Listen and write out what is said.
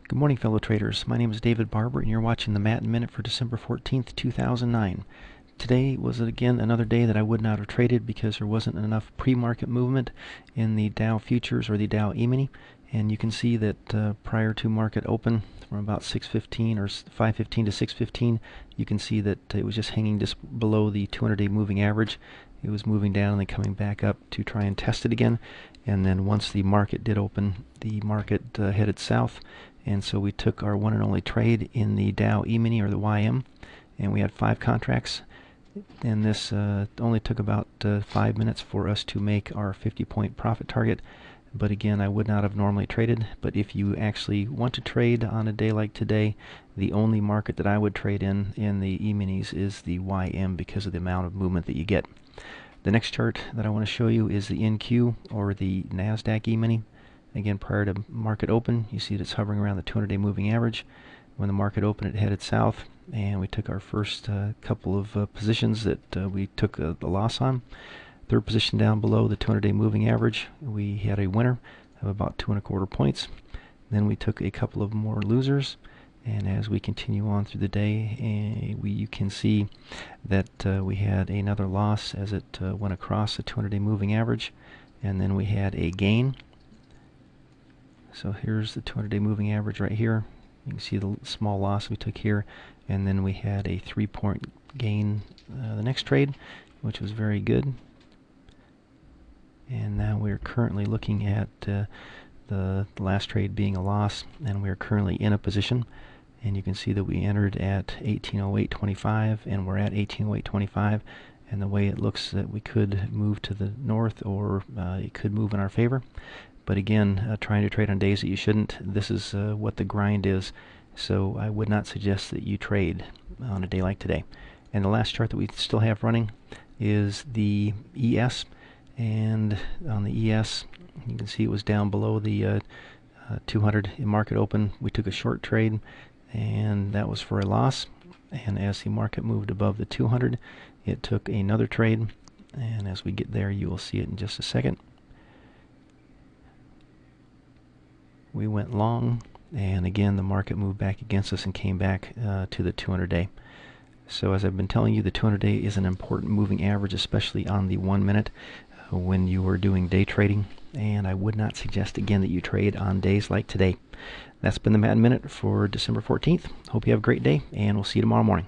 Good morning, fellow traders. My name is David Barber, and you're watching the Matin Minute for December 14th, 2009. Today was again another day that I would not have traded because there wasn't enough pre-market movement in the Dow futures or the Dow E-mini, and you can see that prior to market open from about 6:15 or 5:15 to 6:15, you can see that it was just hanging just below the 200-day moving average. It was moving down and then coming back up to try and test it again, and then once the market did open, the market headed south. And so we took our one and only trade in the Dow E-mini or the YM, and we had 5 contracts. And this only took about 5 minutes for us to make our 50-point profit target. But again, I would not have normally traded. But if you actually want to trade on a day like today, the only market that I would trade in the E-minis is the YM because of the amount of movement that you get. The next chart that I want to show you is the NQ or the NASDAQ E-mini. Again, prior to market open, you see that it's hovering around the 200-day moving average. When the market opened, it headed south, and we took our first couple of positions that we took the loss on. Third position down below the 200-day moving average, we had a winner of about 2¼ points. Then we took a couple of more losers, and as we continue on through the day, you can see that we had another loss as it went across the 200-day moving average, and then we had a gain. So here's the 200-day moving average right here. You can see the small loss we took here, and then we had a 3-point gain the next trade, which was very good. And now we're currently looking at the last trade being a loss, and we are currently in a position. And you can see that we entered at 1808.25, and we're at 1808.25. And the way it looks that we could move to the north, or it could move in our favor. But again, trying to trade on days that you shouldn't, this is what the grind is. So I would not suggest that you trade on a day like today. And the last chart that we still have running is the ES. And on the ES, you can see it was down below the 200 in market open. We took a short trade, and that was for a loss. And as the market moved above the 200, it took another trade. And as we get there, you will see it in just a second. We went long, and again the market moved back against us and came back to the 200-day. So as I've been telling you, the 200-day is an important moving average, especially on the 1 minute when you are doing day trading, and I would not suggest again that you trade on days like today. That's been the Mad Minute for December 14th. Hope you have a great day, and we'll see you tomorrow morning.